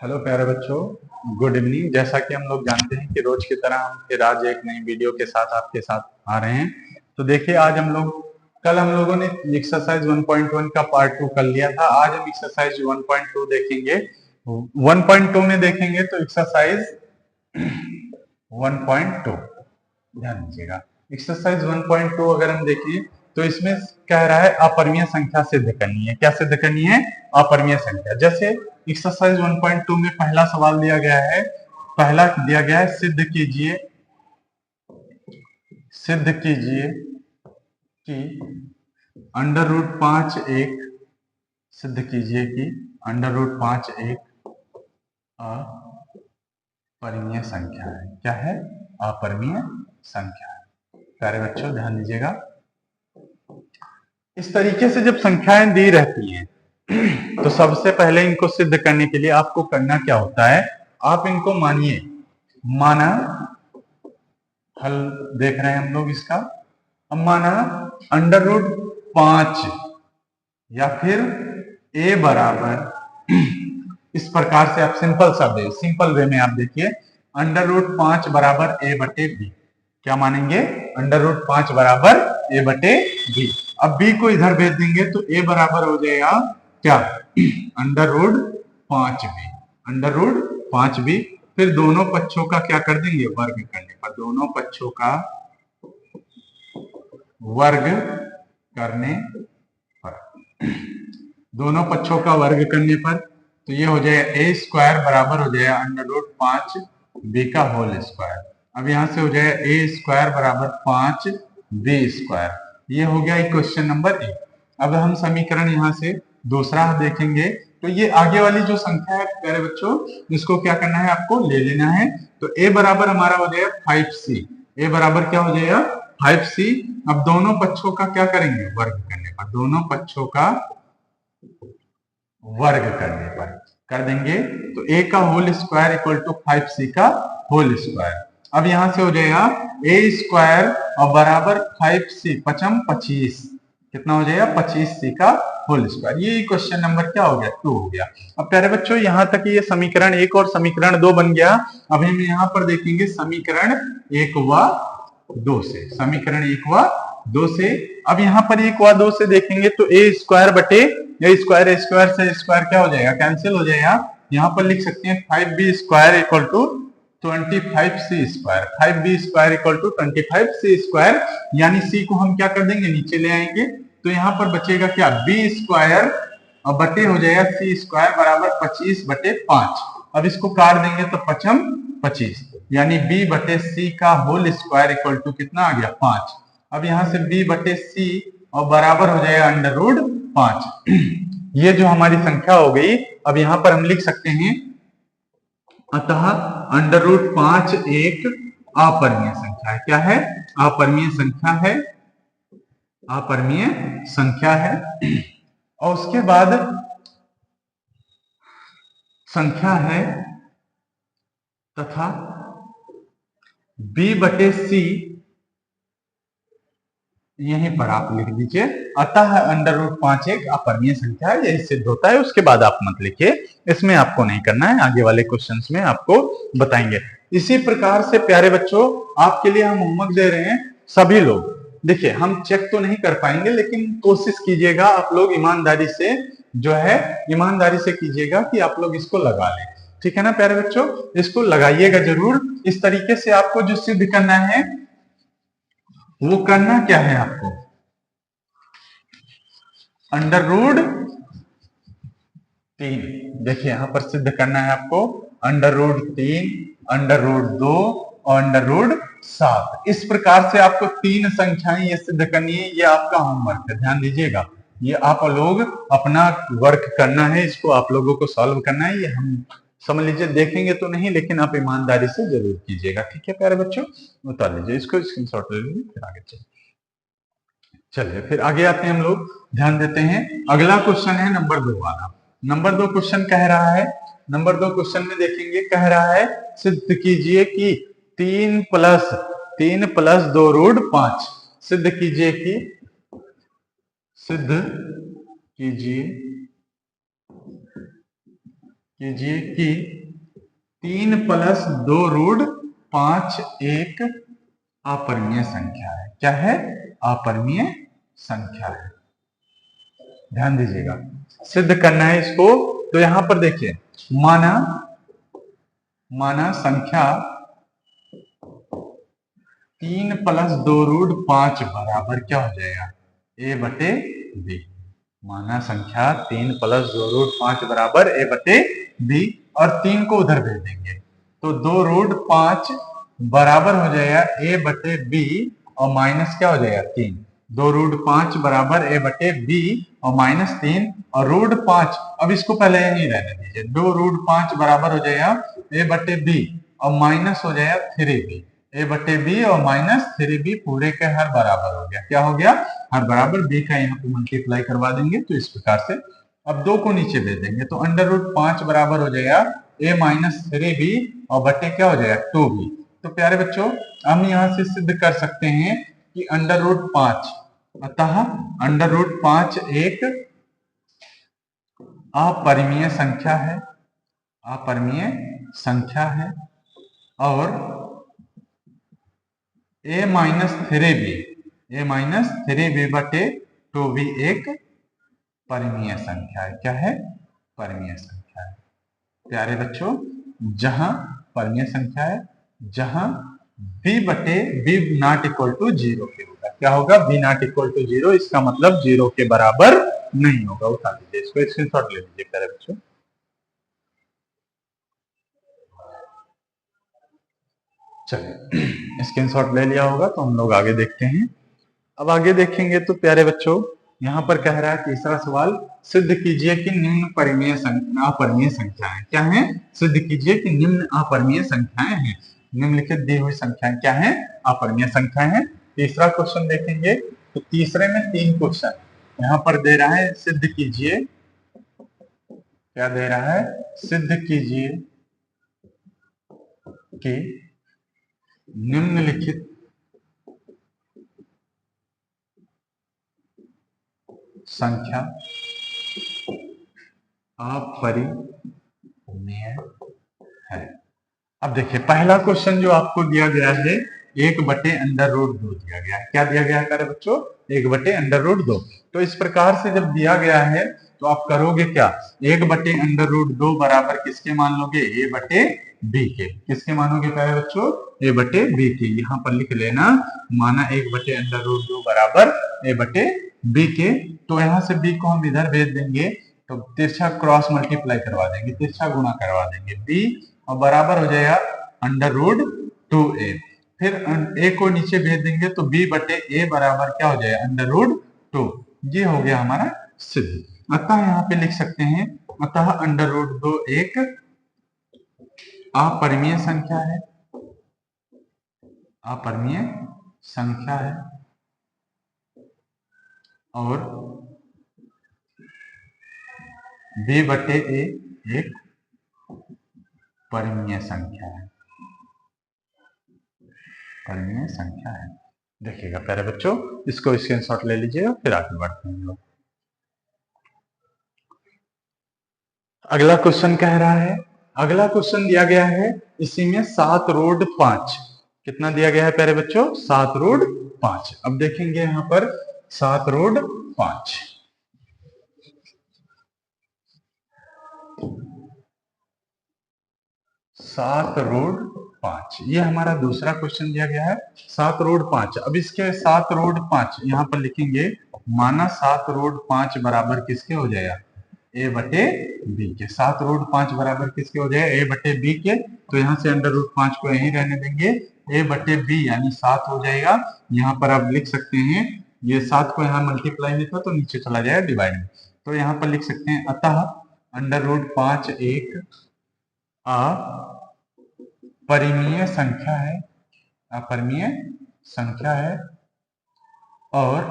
Hello प्यारे बच्चों, good evening. जैसा कि हम लोग जानते हैं कि रोज की तरह हम फिर आज एक नई वीडियो के साथ आपके साथ आ रहे हैं। तो देखिए, आज कल हम लोगों ने एक्सरसाइज 1.1 का पार्ट 2 कर लिया था। आज हम एक्सरसाइज 1.2 देखेंगे। 1.2 में देखेंगे तो एक्सरसाइज 1.2, ध्यान दीजिएगा। एक्सरसाइज 1.2 अगर हम देखें तो इसमें कह रहा है अपरिमेय संख्या सिद्ध करनी है। क्या सिद्ध करनी है? अपरिमेय संख्या। जैसे एक्सरसाइज 1.2 में पहला सवाल दिया गया है, सिद्ध कीजिए कि अंडर रूट 5 एक सिद्ध कीजिए कि अंडर रूट 5 एक अपरिमेय संख्या है। क्या है? अपरिमेय संख्या है। प्यारे बच्चों ध्यान दीजिएगा, इस तरीके से जब संख्याएं दी रहती हैं तो सबसे पहले इनको सिद्ध करने के लिए आपको करना क्या होता है, आप इनको मानिए। माना, हल देख रहे हैं हम लोग इसका। अब माना अंडर रूट 5 या फिर a बराबर इस प्रकार से आप सिंपल वे में आप देखिए, अंडर रूट 5 बराबर a बटे b। क्या मानेंगे? अंडर रूट 5 बराबर a बटे b। अब b को इधर भेज देंगे तो a बराबर हो जाएगा क्या? Under root 5b। Under root 5b। फिर दोनों पक्षों का क्या कर देंगे? वर्ग करने पर। दोनों पक्षों का वर्ग करने पर, दोनों पक्षों का वर्ग करने पर तो ये हो जाएगा ए स्क्वायर बराबर हो जाएगा अंडर रूट 5 बी का होल स्क्वायर। अब यहां से हो जाएगा ए स्क्वायर बराबर 5 बी स्क्वायर। ये हो गया क्वेश्चन नंबर 1। अब हम समीकरण यहां से दूसरा देखेंगे तो ये आगे वाली जो संख्या है प्यारे बच्चों, इसको क्या करना है? आपको ले लेना है। तो ए बराबर हमारा हो जाएगा 5c। ए बराबर क्या हो जाएगा? 5c। अब दोनों पक्षों का क्या करेंगे? वर्ग करने पर। दोनों पक्षों का वर्ग करने पर कर देंगे तो a का whole square equal to 5c का होल स्क्वायर। अब यहां से हो जाएगा a स्क्वायर और बराबर 5c पचम 25। कितना हो जाएगा? 25c का होल स्क्वायर। ये क्वेश्चन नंबर क्या हो गया? 2 हो गया। अब प्यारे बच्चों यहां तक ये समीकरण 1 और समीकरण 2 बन गया। अब हम यहां पर देखेंगे समीकरण 1 व 2 से। समीकरण 1 व 2 से अब यहां पर 1 व 2 से देखेंगे तो a स्क्वायर बटे ए स्क्वायर से स्क्वायर क्या हो जाएगा? कैंसिल हो जाएगा। यहां पर लिख सकते हैं 5b square equal to 25c square. 5b square equal to 25c square, यानी c को हम क्या कर देंगे? नीचे ले आएंगे तो यहां पर बचेगा क्या? b स्क्वायर और बटे हो जाएगा c स्क्वायर बराबर 25 बटे 5। अब इसको काट देंगे तो पचम 25, यानी b बटे c का होल स्क्वायर इक्वल टू कितना आ गया? 5। अब यहां से b बटे c और बराबर हो जाएगा अंडर रूट 5। ये जो हमारी संख्या हो गई, अब यहां पर हम लिख सकते हैं अतः अंडर रूट 5 एक अपरिमेय संख्या है। क्या है? अपरिमेय संख्या है। अपरिमेय संख्या है। और उसके बाद संख्या है तथा b बटे c, यहीं पर आप लिख दीजिए अतः अंडर रूट 5 एक अपरिमेय संख्या है। यही सिद्ध होता है। उसके बाद आप मत लिखिए, इसमें आपको नहीं करना है, आगे वाले क्वेश्चंस में आपको बताएंगे। इसी प्रकार से प्यारे बच्चों आपके लिए हम होमवर्क दे रहे हैं। सभी लोग देखिए, हम चेक तो नहीं कर पाएंगे लेकिन कोशिश कीजिएगा आप लोग ईमानदारी से, जो है ईमानदारी से कीजिएगा कि आप लोग इसको लगा लें। ठीक है ना प्यारे बच्चों? इसको लगाइएगा जरूर। इस तरीके से आपको जो सिद्ध करना है वो करना क्या है? आपको अंडर रूट 3, देखिए यहां पर सिद्ध करना है आपको अंडर रूट 3, अंडर रूट 2 और अंडर रूट 7। इस प्रकार से आपको 3 संख्याएं ये सिद्ध करनी है। ये आपका होमवर्क है, ध्यान दीजिएगा। ये आप लोग अपना वर्क करना है, इसको आप लोगों को सॉल्व करना है। ये हम समझ लीजिए देखेंगे तो नहीं, लेकिन आप ईमानदारी से जरूर कीजिएगा। ठीक है प्यारे बच्चों, उतार लीजिए इसको, स्क्रीनशॉट ले लीजिए, फिर आगे चलिए फिर आगे आते हैं हम लोग। ध्यान देते हैं, अगला क्वेश्चन है नंबर 2 वाला। नंबर 2 क्वेश्चन कह रहा है, नंबर 2 क्वेश्चन में देखेंगे कह रहा है सिद्ध कीजिए कि 3 प्लस 2 रूट 5। सिद्ध कीजिए कि कीजिए कि 3+2√5 एक अपरिमेय संख्या है। क्या है? अपरिमेय संख्या है। ध्यान दीजिएगा, सिद्ध करना है इसको। तो यहां पर देखिए, माना संख्या 3+2√5 बराबर क्या हो जाएगा? A/B। माना संख्या 3+2√5 बराबर A/B, और 3 को उधर भेज देंगे तो 2√5 बराबर हो जाएगा A/B, और माइनस क्या हो जाएगा? 3। 2√5 बराबर A/B और -3, और √5, अब इसको पहले यही रहने दीजिए। 2√5 बराबर हो जाएगा A/B और माइनस हो जाएगा 3B। A/B और -3B पूरे के हर बराबर हो गया। क्या हो गया? हर बराबर। B का यहाँ पे मल्टीप्लाई करवा देंगे तो इस प्रकार से। अब 2 को नीचे भेज देंगे तो √5 बराबर हो जाएगा A-3B और बटे क्या हो जाएगा? 2B। तो प्यारे बच्चों, हम यहाँ से सिद्ध कर सकते हैं कि √5, अतः √5 एक अपरिमेय संख्या है, अपरिमेय संख्या है, और A-3B बटे 2B एक परिमेय संख्या है। क्या है? परिमेय संख्या है। प्यारे बच्चों, जहां परिमेय संख्या है, जहां B/B नॉट इक्वल टू 0 के होगा। क्या होगा? B नॉट इक्वल टू 0, इसका मतलब 0 के बराबर नहीं होगा। उठा लीजिए इसको, स्क्रीनशॉट ले लीजिए प्यारे बच्चों। चलिए, स्क्रीनशॉट ले लिया होगा तो हम लोग आगे देखते हैं। अब आगे देखेंगे तो प्यारे बच्चों, यहाँ पर कह रहा है तीसरा सवाल, सिद्ध कीजिए कि निम्न अपरिमेय संख्याएं क्या हैं? सिद्ध कीजिए कि निम्न अपरिमेय संख्याएं हैं। निम्नलिखित दी हुई संख्याएं क्या हैं? अपरिमेय संख्याएं हैं। तीसरा क्वेश्चन देखेंगे तो तीसरे में 3 क्वेश्चन यहाँ पर दे रहा है। सिद्ध कीजिए, क्या दे रहा है? सिद्ध कीजिए कि निम्नलिखित संख्या अपरिमेय है। अब देखिए, पहला क्वेश्चन जो आपको दिया गया है 1/√2 दिया गया है। क्या दिया गया है प्यारे बच्चों? 1/√2। तो इस प्रकार से जब दिया गया है तो आप करोगे क्या? 1/√2 बराबर किसके मान लोगे? A/B के। किसके मानोगे प्यारे बच्चों? A/B के। यहाँ पर लिख लेना, माना 1/√2 बराबर A/B के। तो यहाँ से B को हम इधर भेज देंगे तो तिरछा क्रॉस मल्टीप्लाई करवा देंगे, तिरछा गुणा करवा देंगे। B और बराबर हो जाएगा √2A। फिर A को नीचे भेज देंगे तो B/A बराबर क्या हो जाएगा? √2। ये हो गया हमारा सिद्ध। अतः यहाँ पे लिख सकते हैं, अतः √2 एक अपरिमेय संख्या है, अपरिमेय संख्या है, और B/A एक परिमेय संख्या है, परिमेय संख्या है। देखिएगा प्यारे बच्चों, इसको स्क्रीनशॉट ले लीजिएगा, फिर आगे बढ़ते हैं लोग। अगला क्वेश्चन कह रहा है, अगला क्वेश्चन दिया गया है इसी में 7√5। कितना दिया गया है प्यारे बच्चों? 7√5। अब देखेंगे यहां पर 7√5। 7√5 ये हमारा दूसरा क्वेश्चन दिया गया है। 7√5। अब इसके 7√5 यहाँ पर लिखेंगे, माना 7√5 बराबर किसके हो जाएगा? A/B के। 7√5 बराबर किसके हो जाएगा? A/B के। तो यहाँ से √5 को यहीं रहने देंगे, A/B यानी 7 हो जाएगा। यहाँ पर आप लिख सकते हैं, ये 7 को यहाँ मल्टीप्लाई में था तो नीचे चला जाएगा डिवाइड में। तो यहाँ पर लिख सकते हैं, अतः √5 एक अपरिमेय संख्या है, अपरिमेय संख्या है, और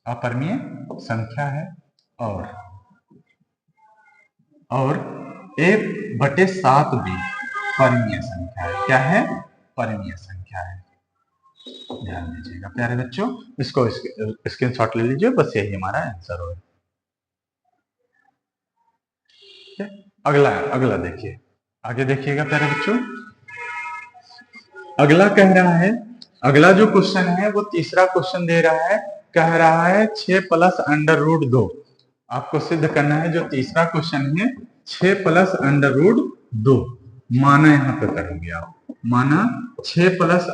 अपरिमेय संख्या है, और A/7B परिमेय संख्या है। क्या है? परिमेय संख्या है। ध्यान दीजिएगा प्यारे बच्चों, इसको स्क्रीनशॉट ले लीजिए, बस यही हमारा आंसर होगा। अगला अगला देखिए, आगे देखिएगा प्यारे बच्चों। अगला कह रहा है, अगला जो क्वेश्चन है वो तीसरा क्वेश्चन दे रहा है, कह रहा है 6 प्लस अंडर रूट 2। आपको सिद्ध करना है जो तीसरा क्वेश्चन है 6 प्लस अंडर रूट 2। माना यहाँ पे करेंगे आप, माना 6 प्लस